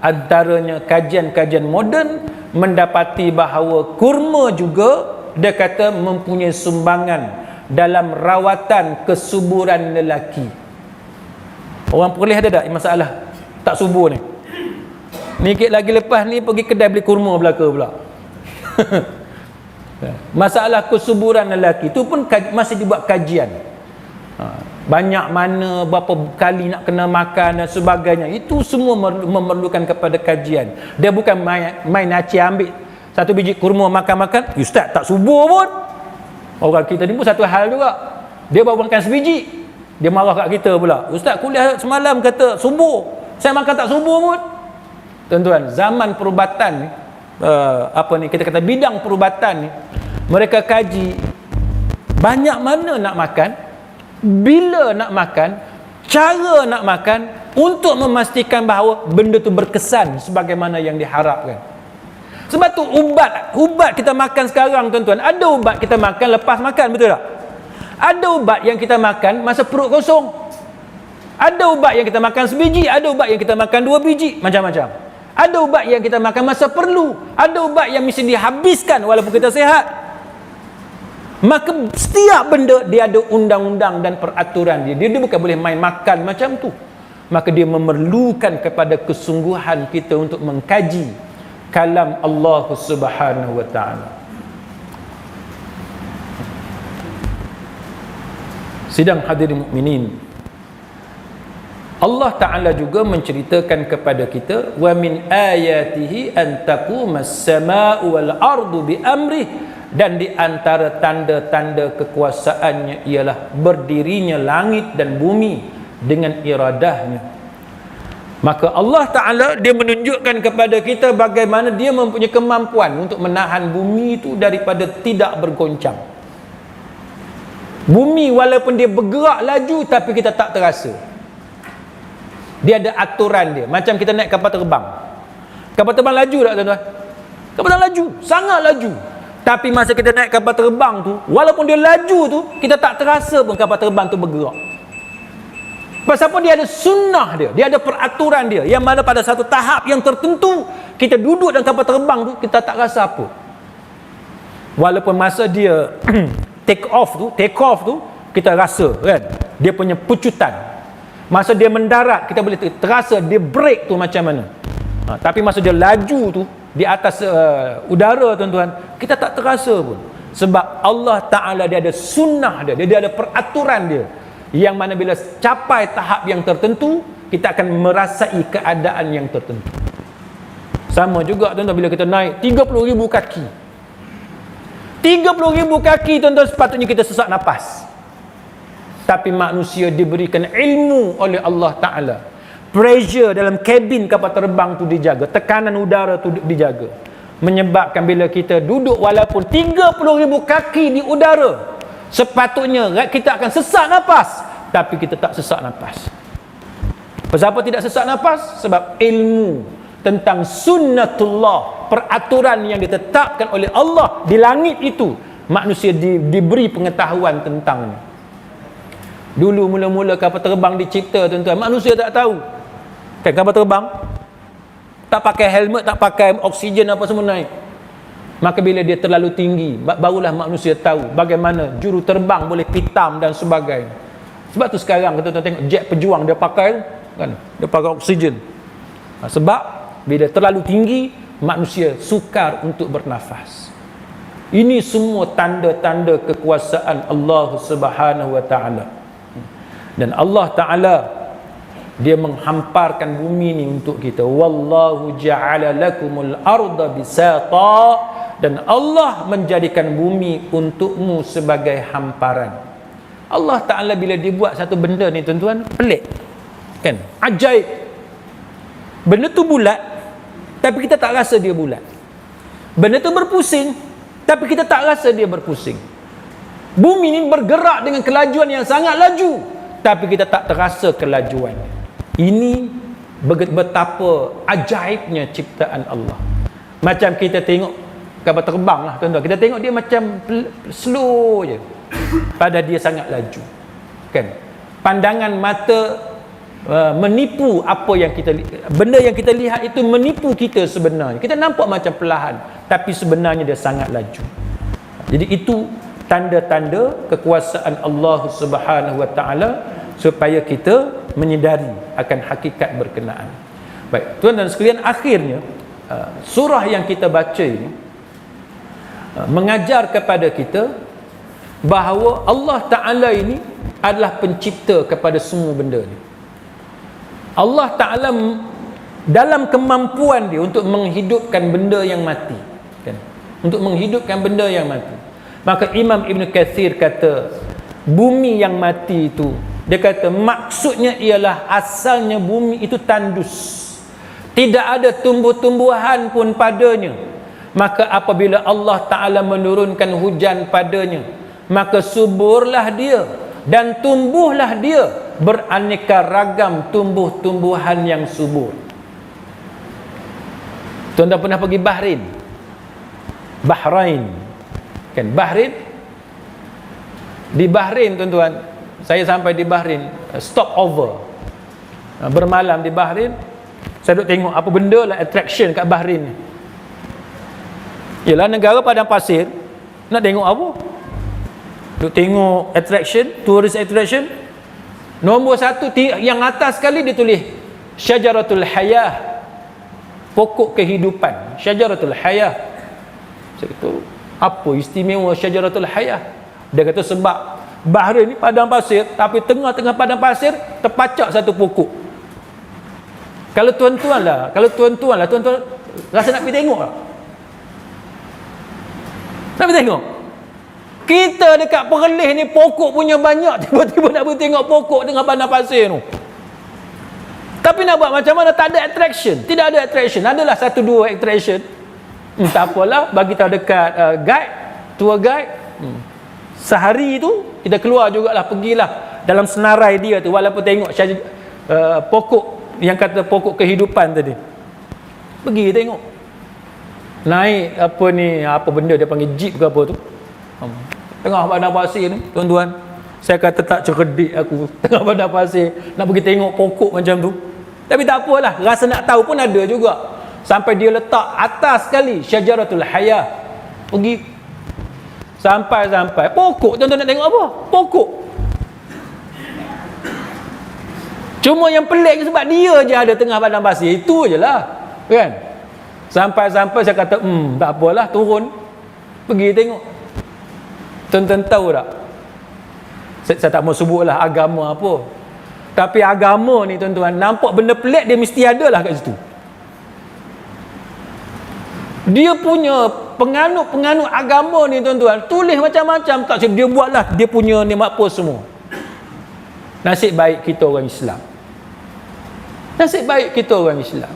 antaranya kajian-kajian moden mendapati bahawa kurma juga dia kata mempunyai sumbangan dalam rawatan kesuburan lelaki. Orang Perlis ada tak masalah tak subur ni? Sikit lagi lepas ni pergi kedai beli kurma belaka pula. Masalah kesuburan lelaki tu pun masih dibuat kajian. Banyak mana, berapa kali nak kena makan dan sebagainya. Itu semua memerlukan kepada kajian. Dia bukan main acih ambil satu biji kurma makan-makan, ustaz tak subur pun. Orang kita ni pun satu hal juga. Dia baru makan sebiji, dia marah kat kita pula. Ustaz kuliah semalam kata subur, saya makan tak subur pun. Tuan-tuan, zaman perubatan ni, kita kata bidang perubatan ni, mereka kaji banyak mana nak makan, bila nak makan, cara nak makan, untuk memastikan bahawa benda tu berkesan sebagaimana yang diharapkan. Sebab tu ubat kita makan sekarang tuan-tuan, ada ubat kita makan lepas makan, betul tak? Ada ubat yang kita makan masa perut kosong. Ada ubat yang kita makan sebiji, ada ubat yang kita makan 2 biji, macam-macam. Ada ubat yang kita makan masa perlu, ada ubat yang mesti dihabiskan walaupun kita sihat. Maka setiap benda dia ada undang-undang dan peraturan dia. Dia bukan boleh main makan macam tu. Maka dia memerlukan kepada kesungguhan kita untuk mengkaji kalam Allah Subhanahu wa taala. Sidang hadirin mukminin, Allah Taala juga menceritakan kepada kita, wa min ayatihi an taqumas samaa'u wal ardu bi amrih, dan di antara tanda-tanda kekuasaannya ialah berdirinya langit dan bumi dengan iradahnya. Maka Allah Ta'ala dia menunjukkan kepada kita bagaimana dia mempunyai kemampuan untuk menahan bumi itu daripada tidak bergoncang. Bumi walaupun dia bergerak laju tapi kita tak terasa. Dia ada aturan dia. Macam kita naik kapal terbang. Kapal terbang laju tak tuan-tuan? Kapal terbang laju, sangat laju. Tapi masa kita naik kapal terbang tu, walaupun dia laju tu, kita tak terasa pun kapal terbang tu bergerak. Pasal apa? Dia ada sunnah dia ada peraturan dia, yang mana pada satu tahap yang tertentu kita duduk dalam kapal terbang tu, kita tak rasa apa. Walaupun masa dia take off tu kita rasa kan dia punya pecutan. Masa dia mendarat kita boleh terasa dia brake tu macam mana. Tapi masa dia laju tu di atas udara tuan-tuan, kita tak terasa pun. Sebab Allah Ta'ala dia ada sunnah dia ada peraturan dia, yang mana bila capai tahap yang tertentu kita akan merasai keadaan yang tertentu. Sama juga tuan-tuan bila kita naik 30,000 kaki. 30,000 kaki tuan-tuan, sepatutnya kita sesak nafas. Tapi manusia diberikan ilmu oleh Allah Ta'ala. Pressure dalam kabin kapal terbang tu dijaga, tekanan udara tu dijaga, menyebabkan bila kita duduk walaupun 30,000 kaki di udara, sepatutnya kita akan sesak nafas, tapi kita tak sesak nafas. Pasal apa tidak sesak nafas? Sebab ilmu tentang sunnatullah, peraturan yang ditetapkan oleh Allah di langit itu, manusia diberi pengetahuan tentangnya. Dulu mula-mula kapal terbang dicipta tuan-tuan, manusia tak tahu. Kan kapal terbang tak pakai helmet, tak pakai oksigen apa semua naik. Maka bila dia terlalu tinggi, barulah manusia tahu bagaimana juru terbang boleh pitam dan sebagainya. Sebab tu sekarang kita tengok jet pejuang dia pakai kan, dia pakai oksigen. Sebab bila terlalu tinggi, manusia sukar untuk bernafas. Ini semua tanda-tanda kekuasaan Allah Subhanahu wa taala. Dan Allah Ta'ala Dia menghamparkan bumi ni untuk kita. Wallahu ja'ala lakumul arda bisata, dan Allah menjadikan bumi untukmu sebagai hamparan. Allah Ta'ala bila dia buat satu benda ni tuan-tuan, pelik kan, ajaib. Benda tu bulat tapi kita tak rasa dia bulat. Benda tu berpusing tapi kita tak rasa dia berpusing. Bumi ni bergerak dengan kelajuan yang sangat laju tapi kita tak terasa kelajuan. Ini betapa ajaibnya ciptaan Allah. Macam kita tengok kapal terbang lah tuan-tuan, kita tengok dia macam slow je, padahal dia sangat laju kan. Pandangan mata menipu apa yang kita, benda yang kita lihat itu menipu kita sebenarnya. Kita nampak macam perlahan tapi sebenarnya dia sangat laju. Jadi itu tanda-tanda kekuasaan Allah Subhanahu wa taala supaya kita menyedari akan hakikat berkenaan. Baik, tuan dan sekalian, akhirnya surah yang kita baca ini mengajar kepada kita bahawa Allah Ta'ala ini adalah pencipta kepada semua benda ni. Allah Ta'ala dalam kemampuan dia untuk menghidupkan benda yang mati kan? Untuk menghidupkan benda yang mati. Maka Imam Ibn Kathir kata bumi yang mati itu, dia kata maksudnya ialah asalnya bumi itu tandus, tidak ada tumbuh-tumbuhan pun padanya. Maka apabila Allah Ta'ala menurunkan hujan padanya, maka suburlah dia dan tumbuhlah dia beraneka ragam tumbuh-tumbuhan yang subur. Tuan-tuan pernah pergi Bahrain? Bahrain kan, Bahrain. Di Bahrain tuan-tuan, saya sampai di Bahrain, stop over, bermalam di Bahrain. Saya duduk tengok apa benda lah attraction kat Bahrain ni. Ialah negara padang pasir, nak tengok apa? Duduk tengok attraction, tourist attraction. Nombor satu, yang atas sekali dia tulis Syajaratul Hayah, pokok kehidupan, Syajaratul Hayah. Saya kata, apa istimewa Syajaratul Hayah? Dia kata sebab Bahrain ni padang pasir, tapi tengah-tengah padang pasir terpacak satu pokok. Kalau tuan-tuan lah, tuan-tuan rasa nak pergi tengok lah. Nak pergi tengok. Kita dekat Perlis ni pokok punya banyak, tiba-tiba nak pergi tengok pokok tengah padang pasir tu. Tapi nak buat macam mana? Tak ada attraction. Tidak ada attraction. Adalah satu dua attraction. Tak apalah, bagi tahu dekat guide, tour guide. Sehari tu kita keluar jugalah, pergilah dalam senarai dia tu, walaupun tengok pokok yang kata pokok kehidupan tadi, pergi tengok, naik apa benda dia panggil jeep ke apa tu, tengah padang pasir ni tuan-tuan. Saya kata tak cerdik aku tengah padang pasir nak pergi tengok pokok macam tu. Tapi tak apalah, rasa nak tahu pun ada juga. Sampai dia letak atas sekali Syajaratul Hayah, pergi sampai pokok. Tuan-tuan nak tengok apa? Pokok. Cuma yang pelik sebab dia je ada tengah padang pasir, itu je lah kan. Sampai saya kata tak apalah, turun pergi tengok. Tuan-tuan tahu tak, saya tak mau sebut lah agama apa, tapi agama ni tuan-tuan, nampak benda pelik dia mesti ada lah kat situ. Dia punya penganut agama ni tuan-tuan, tulis macam-macam kat situ. Dia buatlah dia punya ni apa semua. Nasib baik kita orang Islam. Nasib baik kita orang Islam.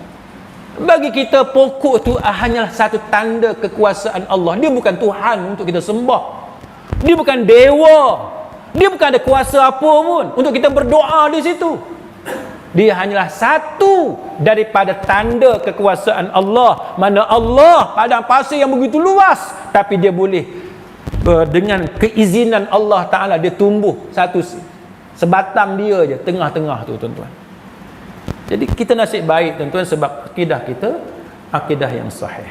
Bagi kita pokok tu hanyalah satu tanda kekuasaan Allah. Dia bukan Tuhan untuk kita sembah. Dia bukan dewa. Dia bukan ada kuasa apa pun untuk kita berdoa di situ. Dia hanyalah satu daripada tanda kekuasaan Allah. Mana Allah padang pasir yang begitu luas, tapi dia boleh dengan keizinan Allah Ta'ala dia tumbuh satu sebatang dia je tengah-tengah tu tuan-tuan. Jadi kita nasib baik tuan-tuan, sebab akidah kita akidah yang sahih.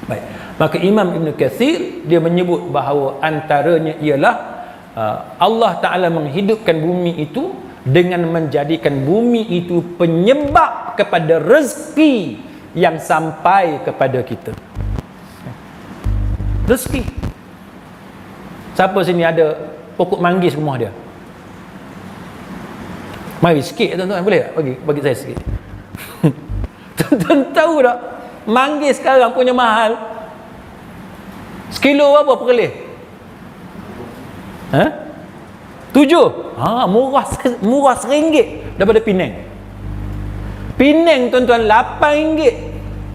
Baik. Maka Imam Ibn Kathir dia menyebut bahawa antaranya ialah Allah Ta'ala menghidupkan bumi itu dengan menjadikan bumi itu penyebab kepada rezeki yang sampai kepada kita. Rezeki. Siapa sini ada pokok manggis rumah dia? Mari sikit tuan-tuan, boleh tak? Bagi saya sikit. Tuan-tuan tahu tak? Manggis sekarang punya mahal. Sekilo apa per kelih? 7. Murah RM1 daripada Penang. Penang tuan-tuan RM8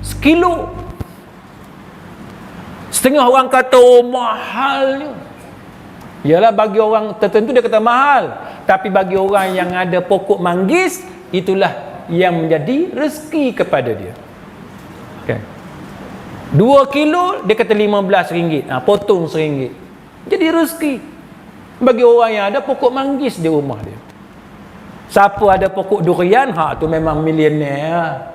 sekilo. Setengah orang kata mahalnya. Yalah, bagi orang tertentu dia kata mahal, tapi bagi orang yang ada pokok manggis, itulah yang menjadi rezeki kepada dia. Okay. 2 kilo dia kata RM15, potong RM1. Jadi rezeki bagi orang yang ada pokok manggis di rumah dia. Siapa ada pokok durian, tu memang milioner.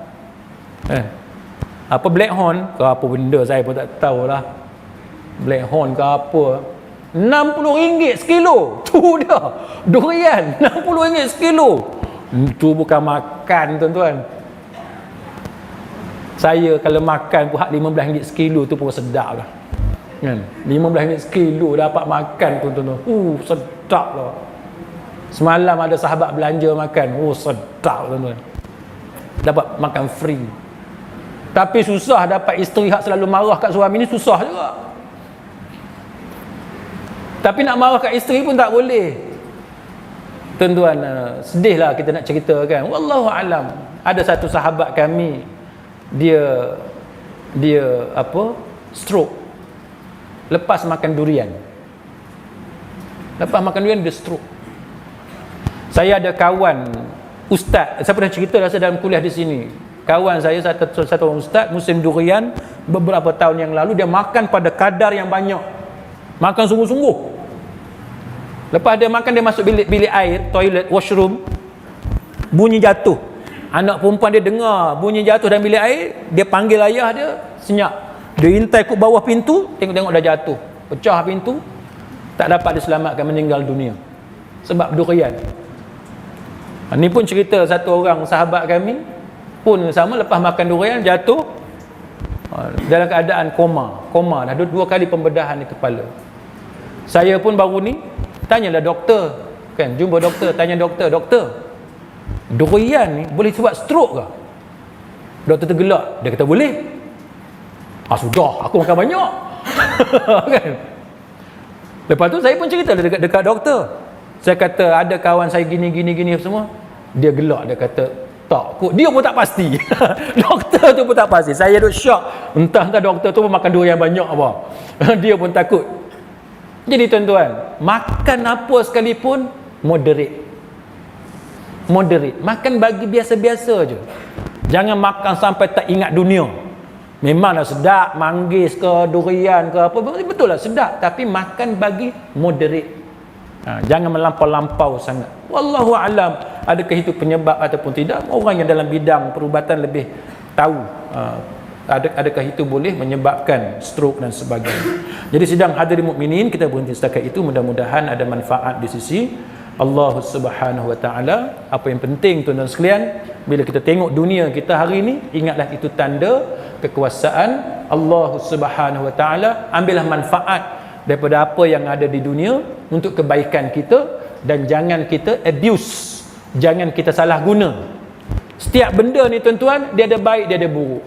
Apa black horn ke apa benda saya pun tak tahulah. Black horn ke apa, RM60 sekilo. Tu dah durian RM60 sekilo. Itu bukan makan tuan-tuan. Saya kalau makan pun RM15 sekilo tu pun sedap lah kan. RM15 sekilo dapat makan tuan-tuan. Sedap lah. Semalam ada sahabat belanja makan. Sedap tuan-tuan. Dapat makan free. Tapi susah dapat isteri hak selalu marah kat suami ni, susah juga. Tapi nak marah kat isteri pun tak boleh. Tuan-tuan, sedihlah kita nak ceritakan. Wallahu alam. Ada satu sahabat kami, dia stroke lepas makan durian. Lepas makan durian dia stroke. Saya ada kawan ustaz, saya pernah cerita rasa dalam kuliah di sini. Kawan saya satu orang ustaz, musim durian beberapa tahun yang lalu, dia makan pada kadar yang banyak. Makan sungguh-sungguh. Lepas dia makan, dia masuk bilik air, toilet, washroom, bunyi jatuh. Anak perempuan dia dengar bunyi jatuh dalam bilik air, dia panggil ayah dia, senyap. Dia intai ke bawah pintu, tengok-tengok dah jatuh. Pecah pintu, tak dapat diselamatkan, meninggal dunia sebab durian. Ini pun cerita satu orang sahabat kami pun sama, lepas makan durian jatuh dalam keadaan koma dah 2 kali pembedahan di kepala. Saya pun baru ni tanyalah doktor kan, jumpa doktor, tanya doktor, durian ni boleh sebab stroke ke? Doktor tergelak, dia kata boleh. Sudah, aku makan banyak. Kan? Lepas tu saya pun cerita dekat doktor. Saya kata ada kawan saya gini semua. Dia gelak, dia kata tak kot. Dia pun tak pasti. Doktor tu pun tak pasti. Saya duk syok. Entah doktor tu pun makan durian banyak apa. Dia pun takut. Jadi tuan-tuan, makan apa sekalipun moderate. Makan bagi biasa-biasa je. Jangan makan sampai tak ingat dunia. Memanglah sedap, manggis ke, durian ke apa, betul lah sedap, tapi makan bagi moderate. Jangan melampau-lampau sangat. Wallahu alam, adakah itu penyebab ataupun tidak? Orang yang dalam bidang perubatan lebih tahu adakah itu boleh menyebabkan stroke dan sebagainya. Jadi sidang hadirin mukminin, kita berhenti setakat itu. Mudah-mudahan ada manfaat di sisi Allah Subhanahu wa taala. Apa yang penting tuan-tuan sekalian, bila kita tengok dunia kita hari ini, ingatlah itu tanda kekuasaan Allah Subhanahu wa taala. Ambillah manfaat daripada apa yang ada di dunia untuk kebaikan kita, dan jangan kita abuse, jangan kita salah guna. Setiap benda ni tuan-tuan, dia ada baik, dia ada buruk.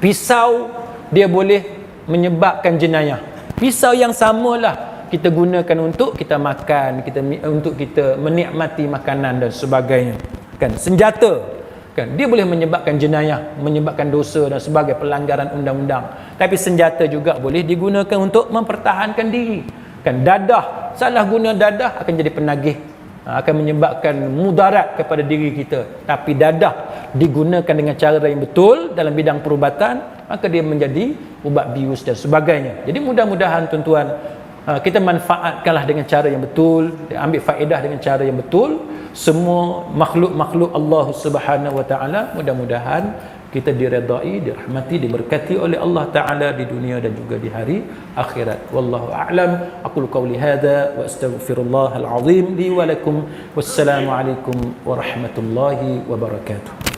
Pisau dia boleh menyebabkan jenayah. Pisau yang samalah kita gunakan untuk kita makan, untuk kita menikmati makanan dan sebagainya. Kan, senjata kan, dia boleh menyebabkan jenayah, menyebabkan dosa dan sebagai pelanggaran undang-undang. Tapi senjata juga boleh digunakan untuk mempertahankan diri. Kan, dadah, salah guna dadah akan jadi penagih, akan menyebabkan mudarat kepada diri kita. Tapi dadah digunakan dengan cara yang betul dalam bidang perubatan, maka dia menjadi ubat bius dan sebagainya. Jadi mudah-mudahan tuan-tuan, kita manfaatkanlah dengan cara yang betul, ambil faedah dengan cara yang betul. Semua makhluk-makhluk Allah Subhanahu wa taala, mudah-mudahan kita diredai, dirahmati, diberkati oleh Allah taala di dunia dan juga di hari akhirat. Wallahu a'lam. Aqulu qawli hadza wa astaghfirullahal azim li wa lakum. Wassalamu alaikum warahmatullahi wabarakatuh.